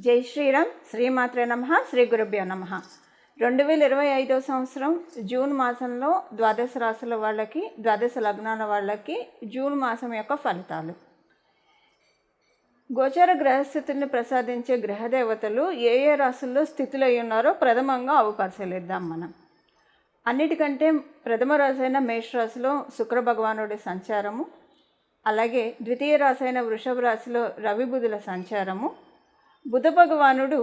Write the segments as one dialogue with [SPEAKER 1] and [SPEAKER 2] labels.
[SPEAKER 1] జై శ్రీరామ్. శ్రీమాత్రే నమః. శ్రీ గురుభ్యో నమః. 2025 సంవత్సరం జూన్ మాసంలో ద్వాదశ రాశుల వాళ్ళకి, ద్వాదశ లగ్నాల వాళ్ళకి జూన్ మాసం యొక్క ఫలితాలు. గోచర గ్రహస్థితుల్ని ప్రసాదించే గ్రహదేవతలు ఏ ఏ రాశుల్లో స్థితులు అయి ఉన్నారో ప్రథమంగా అవి పరిశీలిద్దాం మనం. అన్నిటికంటే ప్రథమ రాశి అయిన మేషరాశిలో శుక్ర భగవానుడి సంచారము, అలాగే ద్వితీయ రాశి అయిన వృషభ రాశిలో రవి బుధుల సంచారము, బుధ భగవానుడు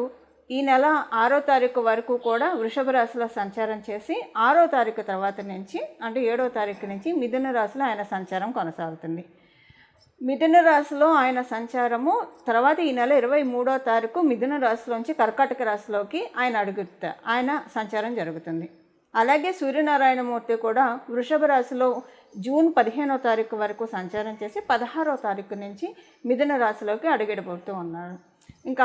[SPEAKER 1] ఈ నెల 6వ తారీఖు వరకు కూడా వృషభ రాశిలో సంచారం చేసి 6వ తారీఖు తర్వాత నుంచి అంటే 7వ తారీఖు నుంచి మిథున రాశిలో ఆయన సంచారం కొనసాగుతుంది. మిథున రాశిలో ఆయన సంచారము తర్వాత ఈ నెల 23వ తారీఖు మిథున రాశిలోంచి కర్కాటక రాశిలోకి ఆయన సంచారం జరుగుతుంది. అలాగే సూర్యనారాయణమూర్తి కూడా వృషభ రాశిలో జూన్ 15వ తారీఖు వరకు సంచారం చేసి 16వ తారీఖు నుంచి మిథున రాశిలోకి అడుగిడబోతూ ఉన్నాడు. ఇంకా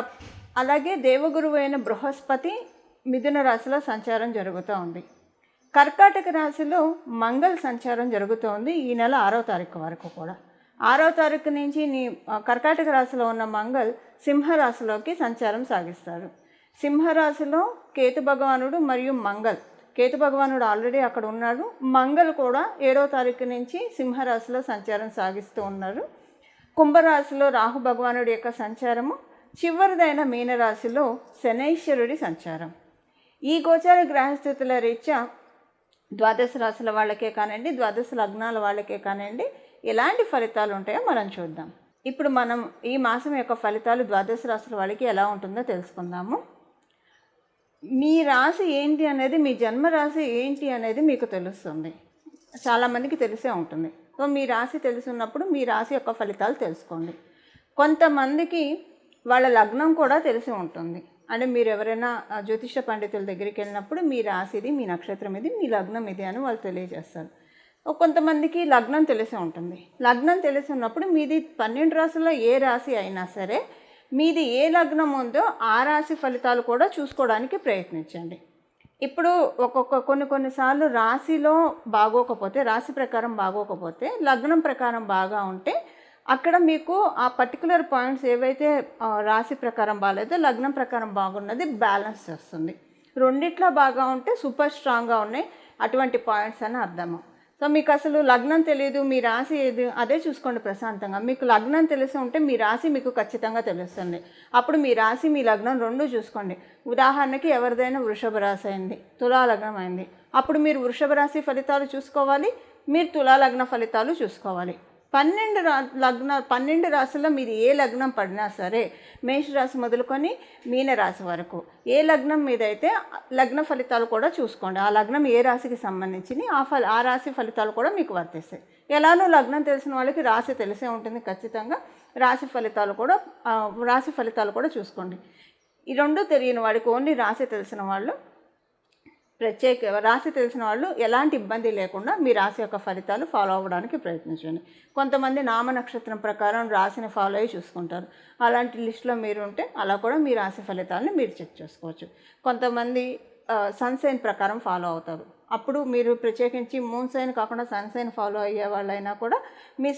[SPEAKER 1] అలాగే దేవగురువు అయిన బృహస్పతి మిథున రాశిలో సంచారం జరుగుతూ ఉంది. కర్కాటక రాశిలో మంగళ సంచారం జరుగుతోంది ఈ నెల 6వ తారీఖు వరకు కూడా. 6వ తారీఖు నుంచి కర్కాటక రాశిలో ఉన్న మంగళ సింహరాశిలోకి సంచారం సాగిస్తారు. సింహరాశిలో కేతు భగవానుడు మరియు కేతు భగవానుడు ఆల్రెడీ అక్కడ ఉన్నాడు. మంగళ కూడా 7వ తారీఖు నుంచి సింహరాశిలో సంచారం సాగిస్తూ ఉన్నారు. కుంభరాశిలో రాహు భగవానుడి యొక్క సంచారము, చివరిదైన మీనరాశిలో శనైశ్వరుడి సంచారం. ఈ గోచార గ్రహస్థితుల రీత్యా ద్వాదశ రాశుల వాళ్ళకే కానివ్వండి, ద్వాదశ లగ్నాల వాళ్ళకే కానివ్వండి ఎలాంటి ఫలితాలు ఉంటాయో మనం చూద్దాం. ఇప్పుడు మనం ఈ మాసం యొక్క ఫలితాలు ద్వాదశ రాశుల వాళ్ళకి ఎలా ఉంటుందో తెలుసుకుందాము. మీ రాశి ఏంటి అనేది, మీ జన్మరాశి ఏంటి అనేది మీకు తెలుస్తుంది. చాలామందికి తెలిసే ఉంటుంది. సో మీ రాశి తెలుసున్నప్పుడు మీ రాశి యొక్క ఫలితాలు తెలుసుకోండి. కొంతమందికి వాళ్ళ లగ్నం కూడా తెలిసి ఉంటుంది. అంటే మీరు ఎవరైనా జ్యోతిష పండితుల దగ్గరికి వెళ్ళినప్పుడు మీ రాశి ఇది, మీ నక్షత్రం ఇది, మీ లగ్నం ఇది అని వాళ్ళు తెలియజేస్తారు. కొంతమందికి లగ్నం తెలిసి ఉంటుంది. లగ్నం తెలిసి ఉన్నప్పుడు మీది 12 రాశుల్లో ఏ రాశి అయినా సరే మీది ఏ లగ్నం ఉందో ఆ రాశి ఫలితాలు కూడా చూసుకోవడానికి ప్రయత్నించండి. ఇప్పుడు కొన్నిసార్లు రాశిలో బాగోకపోతే, రాశి ప్రకారం బాగోకపోతే లగ్నం ప్రకారం బాగా ఉంటే అక్కడ మీకు ఆ పర్టికులర్ పాయింట్స్ ఏవైతే రాశి ప్రకారం బాగాలేదో లగ్నం ప్రకారం బాగున్నది బ్యాలెన్స్ చేస్తుంది. రెండిట్లో బాగా ఉంటే సూపర్ స్ట్రాంగ్గా ఉన్నాయి అటువంటి పాయింట్స్ అని అర్థము. సో మీకు అసలు లగ్నం తెలియదు, మీ రాశి ఏది అదే చూసుకోండి ప్రశాంతంగా. మీకు లగ్నం తెలిసి ఉంటే మీ రాశి మీకు ఖచ్చితంగా తెలుస్తుంది. అప్పుడు మీ రాశి మీ లగ్నం రెండు చూసుకోండి. ఉదాహరణకి ఎవరిదైనా వృషభ రాశి అయింది, తులా లగ్నం అయింది, అప్పుడు మీరు వృషభ రాశి ఫలితాలు చూసుకోవాలి, మీరు తులా లగ్న ఫలితాలు చూసుకోవాలి. 12 రాశుల్లో మీరు ఏ లగ్నం పడినా సరే, మేషరాశి మొదలుకొని మీనరాశి వరకు ఏ లగ్నం మీద అయితే లగ్న ఫలితాలు కూడా చూసుకోండి. ఆ లగ్నం ఏ రాశికి సంబంధించి ఆ రాశి ఫలితాలు కూడా మీకు వర్తిస్తాయి. ఎలానో లగ్నం తెలిసిన వాళ్ళకి రాశి తెలిసే ఉంటుంది ఖచ్చితంగా. రాశి ఫలితాలు కూడా చూసుకోండి. ఈ రెండు తెలియని వాడికి ఓన్లీ రాశి తెలిసిన వాళ్ళు రాశి తెలిసిన వాళ్ళు ఎలాంటి ఇబ్బంది లేకుండా మీ రాశి యొక్క ఫలితాలు ఫాలో అవ్వడానికి ప్రయత్నించండి. కొంతమంది నామ నక్షత్రం ప్రకారం రాశిని ఫాలో అయ్యి చూసుకుంటారు. అలాంటి లిస్టులో మీరు ఉంటే అలా కూడా మీ రాశి ఫలితాలను మీరు చెక్ చేసుకోవచ్చు. కొంతమంది సన్సైన్ ప్రకారం ఫాలో అవుతారు. అప్పుడు మీరు ప్రత్యేకించి మూన్ సైన్ కాకుండా సన్సైన్ ఫాలో అయ్యే వాళ్ళైనా కూడా మీ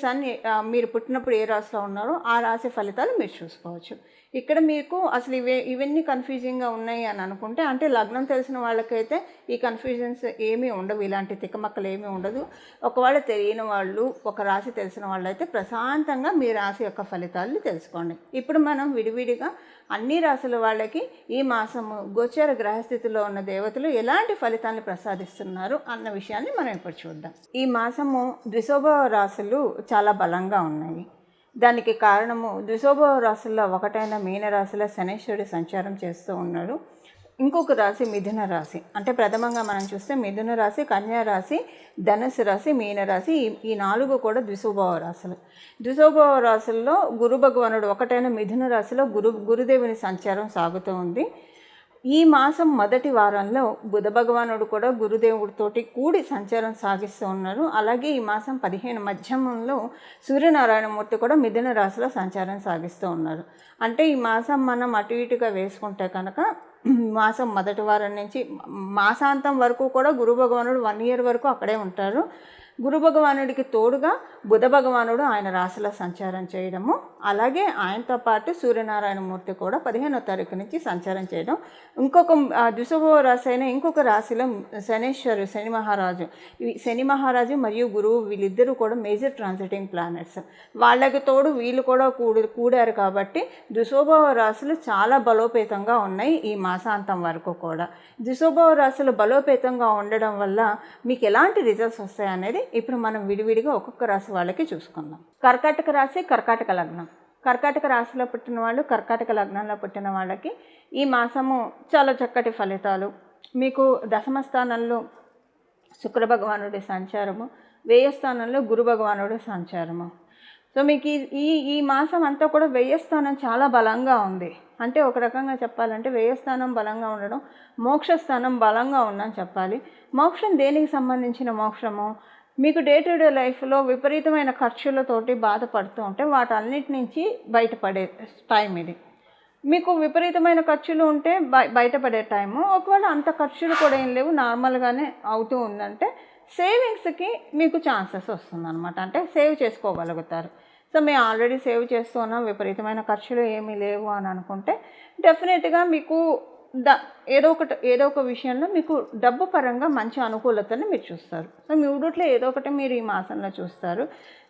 [SPEAKER 1] మీరు పుట్టినప్పుడు ఏ రాశిలో ఉన్నారో ఆ రాశి ఫలితాలు మీరు చూసుకోవచ్చు. ఇక్కడ మీకు అసలు ఇవన్నీ కన్ఫ్యూజింగ్గా ఉన్నాయి అని అనుకుంటే, అంటే లగ్నం తెలిసిన వాళ్ళకైతే ఈ కన్ఫ్యూజన్స్ ఏమీ ఉండవు, ఇలాంటి తిక్కమక్కలు ఏమీ ఉండదు. ఒకవేళ తెలియని వాళ్ళు, ఒక రాశి తెలిసిన వాళ్ళు అయితే ప్రశాంతంగా మీ రాశి యొక్క ఫలితాలను తెలుసుకోండి. ఇప్పుడు మనం విడివిడిగా అన్ని రాశుల వాళ్ళకి ఈ మాసము గోచర గ్రహస్థితిలో ఉన్న దేవతలు ఎలాంటి ఫలితాలను ప్రసాదిస్తున్నారు అన్న విషయాన్ని మనం ఇప్పుడు చూద్దాం. ఈ మాసము ద్విశోభ రాశులు చాలా బలంగా ఉన్నాయి. దానికి కారణము ద్విశోభ రాశుల్లో ఒకటైన మీనరాశిలో శనైశ్వరుడు సంచారం చేస్తూ ఉన్నాడు. ఇంకొక రాశి మిథున రాశి. అంటే ప్రథమంగా మనం చూస్తే మిథున రాశి, కన్యా రాశి, ధనుసు రాశి, మీనరాశి ఈ 4 కూడా ద్విశోభ రాశులు. ద్విశోభ రాశుల్లో గురు భగవానుడు ఒకటైన మిథున రాశిలో గురుదేవుని సంచారం సాగుతూ ఉంది. ఈ మాసం మొదటి వారంలో బుధ భగవానుడు కూడా గురుదేవుడితోటి కూడి సంచారం సాగిస్తూ ఉన్నారు. అలాగే ఈ మాసం 15 మధ్యమంలో సూర్యనారాయణమూర్తి కూడా మిథున రాశిలో సంచారం సాగిస్తూ ఉన్నారు. అంటే ఈ మాసం మనం అటు ఇటుగా వేసుకుంటే కనుక మాసం మొదటి వారం నుంచి మాసాంతం వరకు కూడా గురు భగవానుడు 1 year వరకు అక్కడే ఉంటారు. గురు భగవానుడికి తోడుగా బుధ భగవానుడు ఆయన రాశిలో సంచారం చేయడము, అలాగే ఆయనతో పాటు సూర్యనారాయణ మూర్తి కూడా 15వ తారీఖు నుంచి సంచారం చేయడం. ఇంకొక ద్విశుభ రాశి అయిన ఇంకొక రాశిలో శని మహారాజు, శని మహారాజు మరియు గురువు వీళ్ళిద్దరూ కూడా మేజర్ ట్రాన్సిటింగ్ ప్లానెట్స్. వాళ్ళకి తోడు వీళ్ళు కూడా కూడారు కాబట్టి ద్విశుభ రాశులు చాలా బలోపేతంగా ఉన్నాయి ఈ మాసాంతం వరకు కూడా. ద్విశుభ రాశులు బలోపేతంగా ఉండడం వల్ల మీకు ఎలాంటి రిజల్ట్స్ వస్తాయి అనేది ఇప్పుడు మనం విడివిడిగా ఒక్కొక్క రాశి వాళ్ళకి చూసుకుందాం. కర్కాటక రాశి, కర్కాటక లగ్నం. కర్కాటక రాశిలో పుట్టిన వాళ్ళు, కర్కాటక లగ్నంలో పుట్టిన వాళ్ళకి ఈ మాసము చాలా చక్కటి ఫలితాలు. మీకు దశమ స్థానంలో శుక్ర భగవానుడి సంచారము, వ్యయ స్థానంలో గురు భగవానుడి సంచారము. సో మీకు ఈ మాసం అంతా కూడా వ్యయస్థానం చాలా బలంగా ఉంది. అంటే ఒక రకంగా చెప్పాలంటే వ్యయస్థానం బలంగా ఉండడం, మోక్షస్థానం బలంగా ఉందని చెప్పాలి. మోక్షం దేనికి సంబంధించిన మోక్షము? మీకు డే టు డే లైఫ్లో విపరీతమైన ఖర్చులతోటి బాధపడుతూ ఉంటే వాటన్నిటి నుంచి బయటపడే టైం ఇది. మీకు విపరీతమైన ఖర్చులు ఉంటే బయటపడే టైము. ఒకవేళ అంత ఖర్చులు కూడా ఏం లేవు, నార్మల్గానే అవుతూ ఉందంటే సేవింగ్స్కి మీకు ఛాన్సెస్ వస్తుందన్నమాట. అంటే సేవ్ చేసుకోగలుగుతారు. సో మేము ఆల్రెడీ సేవ్ చేస్తున్నాం, విపరీతమైన ఖర్చులు ఏమీ లేవు అని అనుకుంటే డెఫినెట్గా మీకు ఏదో ఒక విషయంలో మీకు డబ్బు పరంగా మంచి అనుకూలతని మీరు చూస్తారు. సో మీ ఊరుట్లో ఏదో ఒకటి మీరు ఈ మాసంలో చూస్తారు.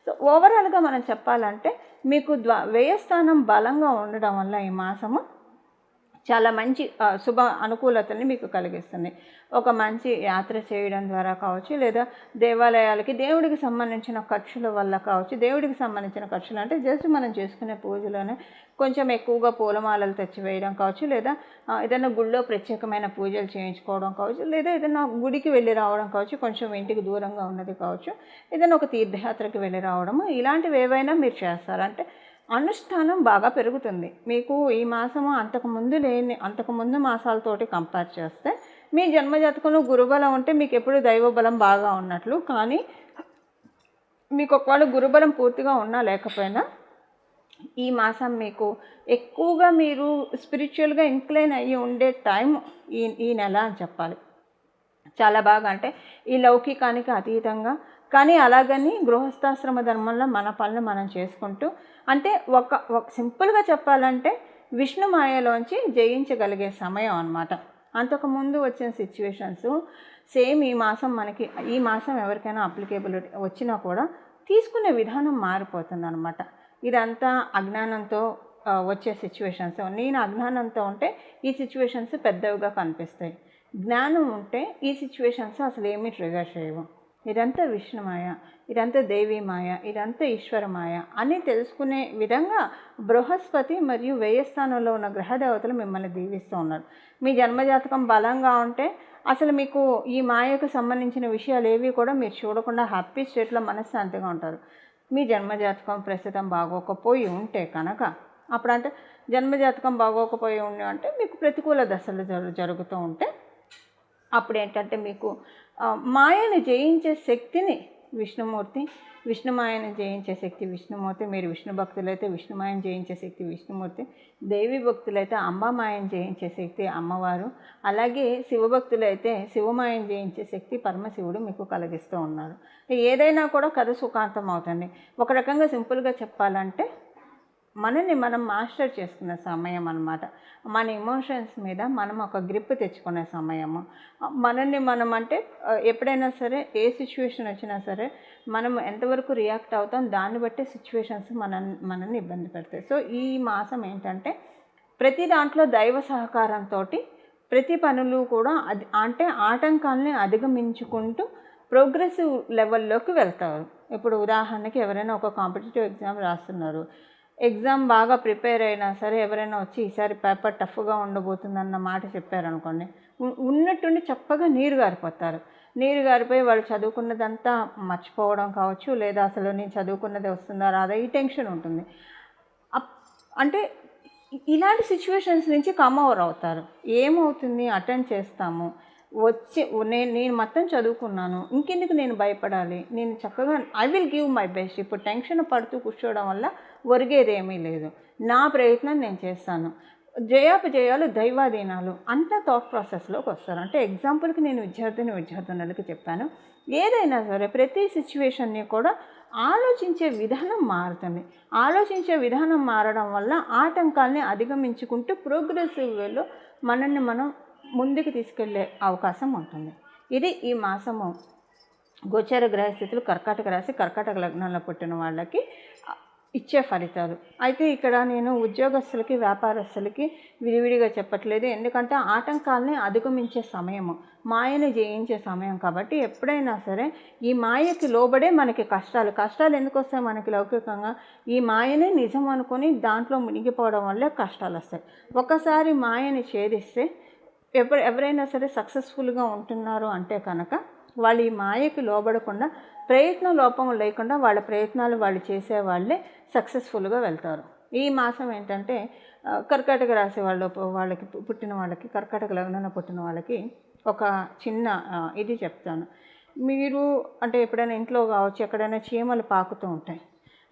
[SPEAKER 1] సో ఓవరాల్గా మనం చెప్పాలంటే మీకు వ్యయస్థానం బలంగా ఉండడం వల్ల ఈ మాసము చాలా మంచి శుభ అనుకూలతని మీకు కలిగిస్తుంది. ఒక మంచి యాత్ర చేయడం ద్వారా కావచ్చు, లేదా దేవాలయాలకి దేవుడికి సంబంధించిన ఖర్చుల వల్ల కావచ్చు. దేవుడికి సంబంధించిన ఖర్చులు అంటే జస్ట్ మనం చేసుకునే పూజలోనే కొంచెం ఎక్కువగా పూలమాలలు తెచ్చివేయడం కావచ్చు, లేదా ఏదైనా గుళ్ళో ప్రత్యేకమైన పూజలు చేయించుకోవడం కావచ్చు, లేదా ఏదైనా గుడికి వెళ్ళి రావడం కావచ్చు, కొంచెం ఇంటికి దూరంగా ఉన్నది కావచ్చు, ఏదైనా ఒక తీర్థయాత్రకి వెళ్ళి రావడము, ఇలాంటివి ఏవైనా మీరు చేస్తారంటే అనుష్ఠానం బాగా పెరుగుతుంది. మీకు ఈ మాసము అంతకుముందు మాసాలతోటి కంపేర్ చేస్తే మీ జన్మజాతకంలో గురుబలం ఉంటే మీకు ఎప్పుడు దైవబలం బాగా ఉన్నట్లు. కానీ మీకు ఒకవేళ గురుబలం పూర్తిగా ఉన్నా లేకపోయినా ఈ మాసం మీకు ఎక్కువగా మీరు స్పిరిచువల్గా ఇంక్లైన్ అయ్యి ఉండే టైం ఈ నెల అని చెప్పాలి. చాలా బాగా అంటే ఈ లౌకికానికి అతీతంగా, కానీ అలాగని గృహస్థాశ్రమ ధర్మంలో మన పనులు మనం చేసుకుంటూ, అంటే ఒక సింపుల్గా చెప్పాలంటే విష్ణు మాయలోంచి జయించగలిగే సమయం అన్నమాట. అంతకుముందు వచ్చిన సిచ్యువేషన్స్ సేమ్ ఈ మాసం ఎవరికైనా అప్లికేబిలిటీ వచ్చినా కూడా తీసుకునే విధానం మారిపోతుంది అన్నమాట. ఇదంతా అజ్ఞానంతో వచ్చే సిచ్యువేషన్స్. నేను అజ్ఞానంతో ఉంటే ఈ సిచ్యువేషన్స్ పెద్దవిగా కనిపిస్తాయి. జ్ఞానం ఉంటే ఈ సిచ్యువేషన్స్ అసలు ఏమీ ట్రిగర్ చేయవు. ఇదంతా విష్ణుమాయ, ఇదంతా దేవీమాయ, ఇదంతా ఈశ్వరమాయ అని తెలుసుకునే విధంగా బృహస్పతి మరియు వ్యయస్థానంలో ఉన్న గ్రహదేవతలు మిమ్మల్ని దీవిస్తూ ఉన్నారు. మీ జన్మజాతకం బలంగా ఉంటే అసలు మీకు ఈ మాయకు సంబంధించిన విషయాలు ఏవి కూడా మీరు చూడకుండా హ్యాపీ స్టేట్లో మనశ్శాంతిగా ఉంటారు. మీ జన్మజాతకం ప్రస్తుతం బాగోకపోయి ఉంటే కనుక, అప్పుడంటే జన్మజాతకం బాగోకపోయి ఉండి అంటే మీకు ప్రతికూల దశలు జరుగుతూ ఉంటే అప్పుడు ఏంటంటే మీకు మాయను జయించే శక్తిని విష్ణుమాయను జయించే శక్తి విష్ణుమూర్తి. మీరు విష్ణు భక్తులైతే విష్ణుమాయను జయించే శక్తి విష్ణుమూర్తి, దేవి భక్తులైతే అంబామాయను జయించే శక్తి అమ్మవారు, అలాగే శివభక్తులైతే శివమాయను జయించే శక్తి పరమశివుడు మీకు కలిగిస్తూ ఉన్నారు. ఏదైనా కూడా కథ సుఖాంతం అవుతుంది. ఒక రకంగా సింపుల్గా చెప్పాలంటే మనల్ని మనం మాస్టర్ చేసుకునే సమయం అన్నమాట. మన ఎమోషన్స్ మీద మనం ఒక గ్రిప్ తెచ్చుకునే సమయము. మనల్ని మనం అంటే ఎప్పుడైనా సరే ఏ సిచ్యువేషన్ వచ్చినా సరే మనం ఎంతవరకు రియాక్ట్ అవుతాం దాన్ని బట్టి సిచ్యువేషన్స్ మనల్ని ఇబ్బంది పెడతాయి. సో ఈ మాసం ఏంటంటే ప్రతి దాంట్లో దైవ సహకారంతో ప్రతి పనులు కూడా అంటే ఆటంకాలని అధిగమించుకుంటూ ప్రోగ్రెసివ్ లెవెల్లోకి వెళ్తారు. ఇప్పుడు ఉదాహరణకి ఎవరైనా ఒక కాంపిటేటివ్ ఎగ్జామ్ రాస్తున్నారు, ఎగ్జామ్ బాగా ప్రిపేర్ అయినా సరే ఎవరైనా వచ్చి ఈసారి పేపర్ టఫ్గా ఉండబోతుందన్న మాట చెప్పారనుకోండి, ఉన్నట్టుండి చప్పగా నీరు గారిపోతారు. నీరు గారిపోయి వాళ్ళు చదువుకున్నదంతా మర్చిపోవడం కావచ్చు, లేదా అసలు నేను చదువుకున్నది వస్తుందా రాదా ఈ టెన్షన్ ఉంటుంది. అంటే ఇలాంటి సిచ్యువేషన్స్ నుంచి కమ్ ఓవర్ అవుతారు. ఏమవుతుంది, అటెండ్ చేస్తాము, నేను మొత్తం చదువుకున్నాను, ఇంకెందుకు నేను భయపడాలి, నేను చక్కగా I will give my best. ఇప్పుడు టెన్షన్ పడుతూ కూర్చోవడం వల్ల ఒరిగేదేమీ లేదు. నా ప్రయత్నం నేను చేస్తాను. జయాపజయాలు దైవాధీనాలు అంతా థాట్ ప్రాసెస్లోకి వస్తారు. అంటే ఎగ్జాంపుల్కి నేను విద్యార్థులకు చెప్పాను, ఏదైనా సరే ప్రతి సిచ్యువేషన్ని కూడా ఆలోచించే విధానం మారుతుంది. ఆలోచించే విధానం మారడం వల్ల ఆటంకాల్ని అధిగమించుకుంటూ ప్రోగ్రెసివ్ వేలో మనల్ని మనం ముందుకు తీసుకెళ్లే అవకాశం ఉంటుంది. ఇది ఈ మాసము గోచార గ్రహస్థితులు కర్కాటక రాశి కర్కాటక లగ్నంలో పుట్టిన వాళ్ళకి ఇచ్చే ఫలితాలు. అయితే ఇక్కడ నేను ఉద్యోగస్తులకి వ్యాపారస్తులకి విడివిడిగా చెప్పట్లేదు, ఎందుకంటే ఆటంకాలని అధిగమించే సమయము, మాయని జయించే సమయం. కాబట్టి ఎప్పుడైనా సరే ఈ మాయకి లోబడే మనకి కష్టాలు ఎందుకు వస్తాయి మనకి లౌకికంగా? ఈ మాయనే నిజం అనుకొని దాంట్లో మునిగిపోవడం వల్లే కష్టాలు వస్తాయి. ఒకసారి మాయని ఛేదిస్తే ఎవరైనా సరే సక్సెస్ఫుల్గా ఉంటున్నారు అంటే కనుక వాళ్ళు ఈ మాయకి లోబడకుండా ప్రయత్న లోపం లేకుండా వాళ్ళ ప్రయత్నాలు వాళ్ళు చేసేవాళ్ళే సక్సెస్ఫుల్గా వెళ్తారు. ఈ మాసం ఏంటంటే కర్కాటక రాశి వాళ్ళకి పుట్టిన వాళ్ళకి, కర్కాటక లగ్నంలో పుట్టిన వాళ్ళకి ఒక చిన్న ఇది చెప్తాను. మీరు అంటే ఎప్పుడైనా ఇంట్లో కావచ్చు, ఎక్కడైనా చీమలు పాకుతూ ఉంటాయి.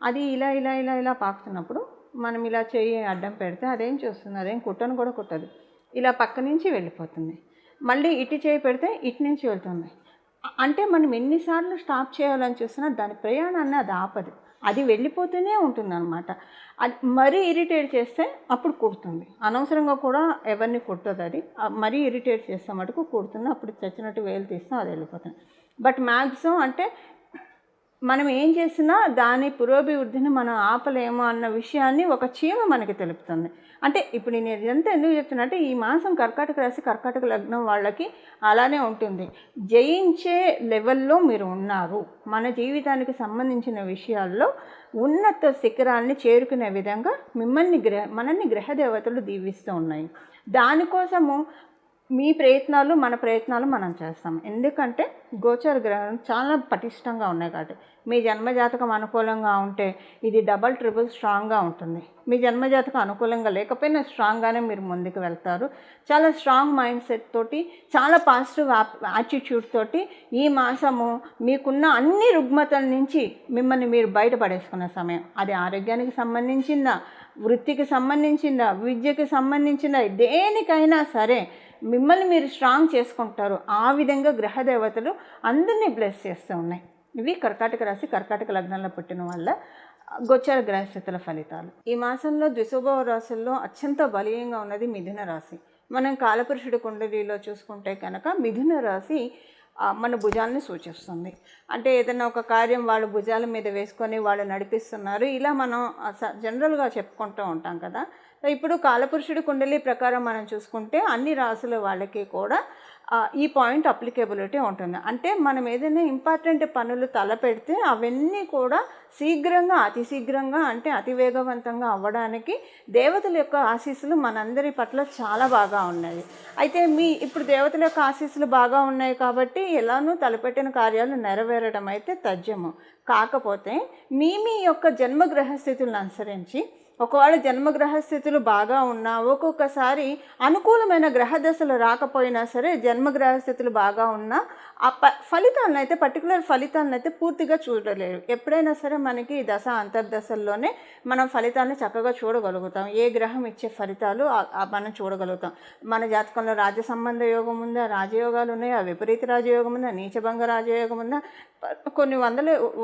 [SPEAKER 1] అది ఇలా ఇలా ఇలా ఇలా పాకుతున్నప్పుడు మనం ఇలా చెయ్యి అడ్డం పెడితే అదేం చేస్తుంది? అదేం కుట్టను కూడా కుట్టదు, ఇలా పక్క నుంచి వెళ్ళిపోతుంది. మళ్ళీ ఇటు చేయి పెడితే ఇటు నుంచి వెళ్తుంది. అంటే మనం ఎన్నిసార్లు స్టాప్ చేయాలని చూసినా దాని ప్రయాణాన్ని అది ఆపదు, అది వెళ్ళిపోతూనే ఉంటుందన్నమాట. అది మరీ ఇరిటేట్ చేస్తే అప్పుడు కుడుతుంది, అనవసరంగా కూడా ఎవరిని కుట్టదు. అది మరీ ఇరిటేట్ చేస్తే మటుకు కుడుతుంది, అప్పుడు చచ్చినట్టు వేలు తీస్తాం, అది వెళ్ళిపోతుంది. బట్ మ్యాక్సిమం అంటే మనం ఏం చేసినా దాని పురోభివృద్ధిని మనం ఆపలేము అన్న విషయాన్ని ఒక చీమ మనకి తెలుపుతుంది. అంటే ఇప్పుడు నేను ఇదంతా ఎందుకు చెప్తున్నట్టే, ఈ మాసం కర్కాటక రాశి కర్కాటక లగ్నం వాళ్ళకి అలానే ఉంటుంది. జయించే లెవెల్లో మీరు ఉన్నారు. మన జీవితానికి సంబంధించిన విషయాల్లో ఉన్నత శిఖరాల్ని చేరుకునే విధంగా మనల్ని గ్రహదేవతలు దీవిస్తూ ఉన్నాయి. దానికోసము మీ ప్రయత్నాలు మన ప్రయత్నాలు మనం చేస్తాం. ఎందుకంటే గోచర గ్రహం చాలా పటిష్టంగా ఉన్నాయి కాబట్టి. మీ జన్మజాతకం అనుకూలంగా ఉంటే ఇది డబల్ ట్రిపుల్ స్ట్రాంగ్గా ఉంటుంది. మీ జన్మజాతకం అనుకూలంగా లేకపోయినా స్ట్రాంగ్గానే మీరు ముందుకు వెళ్తారు. చాలా స్ట్రాంగ్ మైండ్ సెట్ తోటి, చాలా పాజిటివ్ యాటిట్యూడ్ తోటి ఈ మాసము మీకున్న అన్ని రుగ్మతల నుంచి మిమ్మల్ని మీరు బయటపడేసుకున్న సమయం. అది ఆరోగ్యానికి సంబంధించిందా, వృత్తికి సంబంధించిందా, విద్యకి సంబంధించిందా, దేనికైనా సరే మిమ్మల్ని మీరు స్ట్రాంగ్ చేసుకుంటారు. ఆ విధంగా గ్రహదేవతలు అందరినీ బ్లెస్ చేస్తూ ఉన్నాయి. ఇవి కర్కాటక రాశి కర్కాటక లగ్నంలో పుట్టిన వాళ్ళ గోచర గ్రహస్థితుల ఫలితాలు. ఈ మాసంలో ద్విశోభవ రాశుల్లో అత్యంత బలీయంగా ఉన్నది మిథున రాశి. మనం కాలపురుషుడి కుండలిలో చూసుకుంటే కనుక మిథున రాశి మన భుజాలని సూచిస్తుంది. అంటే ఏదైనా ఒక కార్యం వాళ్ళు భుజాల మీద వేసుకొని వాళ్ళు నడిపిస్తున్నారు, ఇలా మనం జనరల్గా చెప్పుకుంటూ ఉంటాం కదా. ఇప్పుడు కాలపురుషుడి కుండలి ప్రకారం మనం చూసుకుంటే అన్ని రాశుల వాళ్ళకి కూడా ఈ పాయింట్ అప్లికేబిలిటీ ఉంటుంది. అంటే మనం ఏదైనా ఇంపార్టెంట్ పనులు తలపెడితే అవన్నీ కూడా శీఘ్రంగా, అతి శీఘ్రంగా, అంటే అతి వేగవంతంగా అవ్వడానికి దేవతల యొక్క ఆశీస్సులు మనందరి పట్ల చాలా బాగా ఉన్నాయి. అయితే ఇప్పుడు దేవతల యొక్క ఆశీస్సులు బాగా ఉన్నాయి కాబట్టి ఎలానూ తలపెట్టిన కార్యాలు నెరవేరడం అయితే తథ్యము. కాకపోతే మీ యొక్క జన్మగ్రహ స్థితులను అనుసరించి ఒకవేళ జన్మగ్రహస్థితులు బాగా ఉన్నా, ఒక్కొక్కసారి అనుకూలమైన గ్రహదశలు రాకపోయినా సరే జన్మగ్రహస్థితులు బాగా ఉన్నా ఆ ఫలితాలను అయితే, పర్టికులర్ ఫలితాలను అయితే పూర్తిగా చూడలేరు. ఎప్పుడైనా సరే మనకి దశ అంతర్దశల్లోనే మనం ఫలితాలను చక్కగా చూడగలుగుతాం. ఏ గ్రహం ఇచ్చే ఫలితాలు మనం చూడగలుగుతాం. మన జాతకంలో రాజ సంబంధ యోగం ఉందా, రాజయోగాలు ఉన్నాయా, విపరీత రాజయోగం ఉందా, నీచభంగ రాజయోగం ఉందా, కొన్ని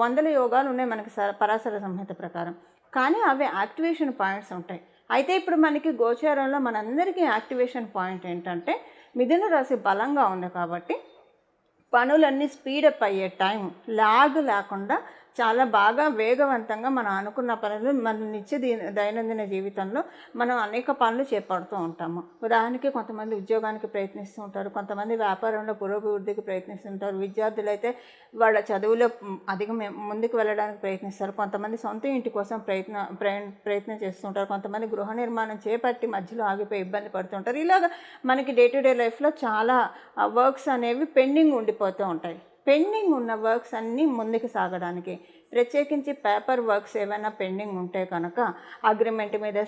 [SPEAKER 1] వందల యోగాలు ఉన్నాయి మనకి పరాశర సంహిత ప్రకారం. కానీ అవి యాక్టివేషన్ పాయింట్స్ ఉంటాయి. అయితే ఇప్పుడు మనకి గోచారంలో మనందరికీ యాక్టివేషన్ పాయింట్ ఏంటంటే మిథున రాశి బలంగా ఉంది కాబట్టి పనులన్నీ స్పీడప్ అయ్యే టైం లాగ్ లేకుండా చాలా బాగా వేగవంతంగా మనం అనుకున్న పనులు మన దైనందిన జీవితంలో మనం అనేక పనులు చేపడుతూ ఉంటాము. ఉదాహరణకి కొంతమంది ఉద్యోగానికి ప్రయత్నిస్తూ ఉంటారు, కొంతమంది వ్యాపారంలో పురోభివృద్ధికి ప్రయత్నిస్తుంటారు, విద్యార్థులు అయితే వాళ్ళ చదువులో అధిక ముందుకు వెళ్ళడానికి ప్రయత్నిస్తారు, కొంతమంది సొంత ఇంటి కోసం ప్రయత్నం చేస్తుంటారు, కొంతమంది గృహ నిర్మాణం చేపట్టి మధ్యలో ఆగిపోయి ఇబ్బంది పడుతుంటారు. ఇలాగ మనకి డే టు డే లైఫ్లో చాలా వర్క్స్ అనేవి పెండింగ్ ఉండిపోతూ ఉంటాయి. పెండింగ్ ఉన్న వర్క్స్ అన్నీ ముందుకు సాగడానికి, ప్రత్యేకించి పేపర్ వర్క్స్ ఏమైనా పెండింగ్ ఉంటే కనుక అగ్రిమెంట్ మీద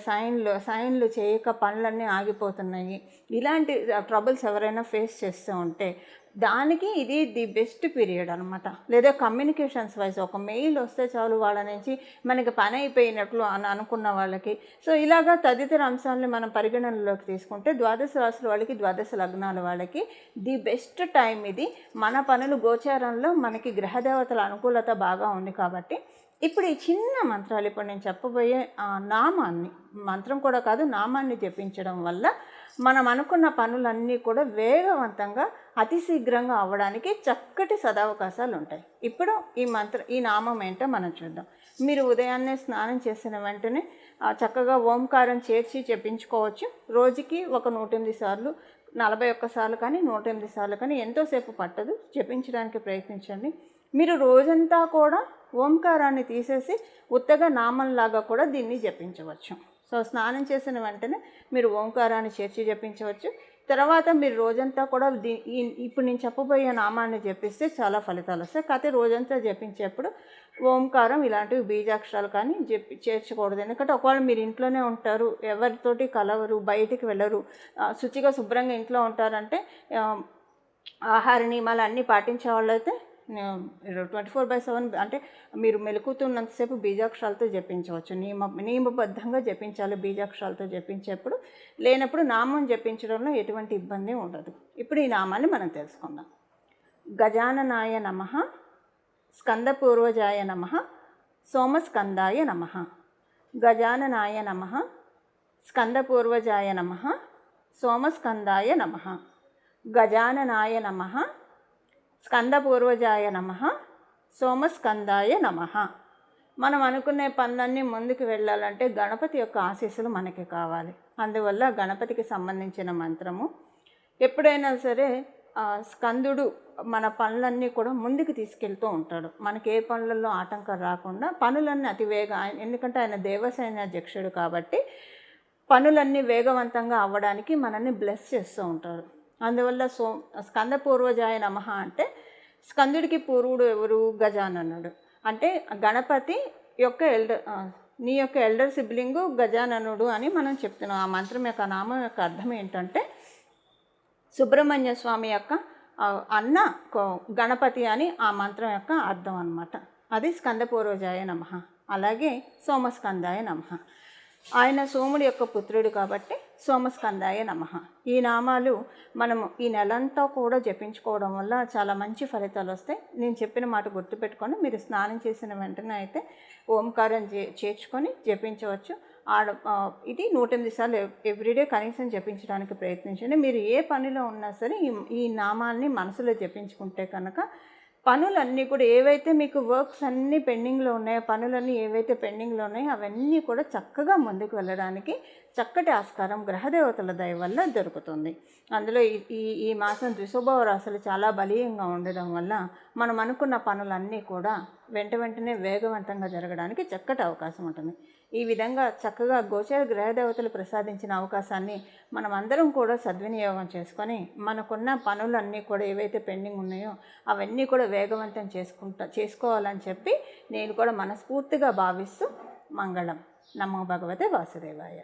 [SPEAKER 1] సైన్లు చేయక పనులన్నీ ఆగిపోతున్నాయి, ఇలాంటి ట్రబుల్స్ ఎవరైనా ఫేస్ చేస్తూ ఉంటే దానికి ఇది ది బెస్ట్ పీరియడ్ అనమాట. లేదా కమ్యూనికేషన్స్ వైజ్ ఒక మెయిల్ వస్తే చాలు వాళ్ళ నుంచి మనకి పని అయిపోయినట్లు అనుకున్న వాళ్ళకి. సో ఇలాగా తదితర అంశాలని మనం పరిగణనలోకి తీసుకుంటే ద్వాదశ రాశుల వాళ్ళకి, ద్వాదశ లగ్నాల వాళ్ళకి ది బెస్ట్ టైం ఇది. మన పనులు గోచారంలో మనకి గ్రహదేవతల అనుకూలత బాగా ఉంది కాబట్టి ఇప్పుడు ఈ చిన్న మంత్రాలు, ఇప్పుడు నేను చెప్పబోయే నామాన్ని, మంత్రం కూడా కాదు, నామాన్ని జపించడం వల్ల మనం అనుకున్న పనులన్నీ కూడా వేగవంతంగా అతి శీఘ్రంగా అవ్వడానికి చక్కటి సదవకాశాలు ఉంటాయి. ఇప్పుడు ఈ నామం ఏంటో మనం చూద్దాం. మీరు ఉదయాన్నే స్నానం చేసిన వెంటనే చక్కగా ఓంకారం చేర్చి జపించుకోవచ్చు. రోజుకి ఒక 108 సార్లు, 41 సార్లు కానీ 108 సార్లు కానీ, ఎంతోసేపు పట్టదు, జపించడానికి ప్రయత్నించండి. మీరు రోజంతా కూడా ఓంకారాన్ని తీసేసి ఉత్తగా నామంలాగా కూడా దీన్ని జపించవచ్చు. సో స్నానం చేసిన వెంటనే మీరు ఓంకారాన్ని చేర్చి జపించవచ్చు. తర్వాత మీరు రోజంతా కూడా ఇప్పుడు నేను చెప్పబోయే నామాన్ని జపిస్తే చాలా ఫలితాలు వస్తాయి. కాకపోతే రోజంతా జపించేప్పుడు ఓంకారం ఇలాంటివి బీజాక్షరాలు కానీ చేర్చకూడదు. ఎందుకంటే ఒకవేళ మీరు ఇంట్లోనే ఉంటారు, ఎవరితోటి కలవరు, బయటికి వెళ్ళరు, శుచిగా శుభ్రంగా ఇంట్లో ఉంటారంటే, ఆహార నియమాలు అన్నీ పాటించే వాళ్ళైతే 24/7 అంటే మీరు మెలుకుతున్నంతసేపు బీజాక్షరాలతో జపించవచ్చు. నియమబద్ధంగా జపించాలి. బీజాక్షరాలతో జపించేప్పుడు, లేనప్పుడు నామం జపించడంలో ఎటువంటి ఇబ్బంది ఉండదు. ఇప్పుడు ఈ నామాన్ని మనం తెలుసుకుందాం. గజాననాయ నమః, స్కందపూర్వజాయ నమః, సోమస్కందాయ నమః. గజాననాయ నమః, స్కందపూర్వజాయ నమః, సోమస్కందాయ నమః. గజాననాయ నమః, స్కందపూర్వజాయ నమః, సోమస్కందాయ నమః. మనం అనుకునే పనులన్నీ ముందుకు వెళ్ళాలంటే గణపతి యొక్క ఆశీస్సులు మనకి కావాలి. అందువల్ల గణపతికి సంబంధించిన మంత్రము ఎప్పుడైనా సరే స్కందుడు మన పనులన్నీ కూడా ముందుకు తీసుకెళ్తూ ఉంటాడు. మనకి ఏ పనులలో ఆటంకం రాకుండా పనులన్నీ ఎందుకంటే ఆయన దేవసైన్యాధ్యక్షుడు కాబట్టి పనులన్నీ వేగవంతంగా అవ్వడానికి మనల్ని బ్లెస్ చేస్తూ ఉంటాడు. అందువల్ల స్కందపూర్వజాయ నమః అంటే స్కందుడికి పూర్వుడు ఎవరు? గజాననుడు. అంటే గణపతి యొక్క నీ యొక్క ఎల్డర్ సిబ్లింగు గజాననుడు అని మనం చెప్తున్నాం. ఆ మంత్రం యొక్క నామం యొక్క అర్థం ఏంటంటే సుబ్రహ్మణ్య స్వామి యొక్క అన్న గణపతి అని ఆ మంత్రం యొక్క అర్థం అన్నమాట. అది స్కందపూర్వజాయ నమః. అలాగే సోమస్కందాయ నమః. ఆయన సోముడి యొక్క పుత్రుడు కాబట్టి సోమస్కందాయ నమః. ఈ నామాలు మనము ఈ నెలంతా కూడా జపించుకోవడం వల్ల చాలా మంచి ఫలితాలు వస్తాయి. నేను చెప్పిన మాట గుర్తుపెట్టుకొని మీరు స్నానం చేసిన వెంటనే అయితే ఓంకారం చేర్చుకొని జపించవచ్చు. ఇది 108 సార్లు ఎవ్రీడే కనీసం జపించడానికి ప్రయత్నించండి. మీరు ఏ పనిలో ఉన్నా సరే ఈ నామాన్ని మనసులో జపించుకుంటే కనుక పనులన్నీ కూడా ఏవైతే మీకు వర్క్స్ అన్నీ పెండింగ్లో ఉన్నాయో, పనులన్నీ ఏవైతే పెండింగ్లో ఉన్నాయో అవన్నీ కూడా చక్కగా ముందుకు వెళ్ళడానికి చక్కటి ఆస్కారం గ్రహదేవతల దయ వల్ల దొరుకుతుంది. అందులో ఈ మాసం ద్విశోభవ రాశులు చాలా బలీయంగా ఉండడం వల్ల మనం అనుకున్న పనులన్నీ కూడా వెంటనే వేగవంతంగా జరగడానికి చక్కటి అవకాశం ఉంటుంది. ఈ విధంగా చక్కగా గోచర గ్రహదేవతలు ప్రసాదించిన అవకాశాన్ని మనం అందరం కూడా సద్వినియోగం చేసుకొని మనకున్న పనులన్నీ కూడా ఏవైతే పెండింగ్ ఉన్నాయో అవన్నీ కూడా వేగవంతం చేసుకోవాలని చెప్పి నేను కూడా మనస్ఫూర్తిగా భావిస్తూ మంగళం. నమో భగవతే వాసుదేవాయ.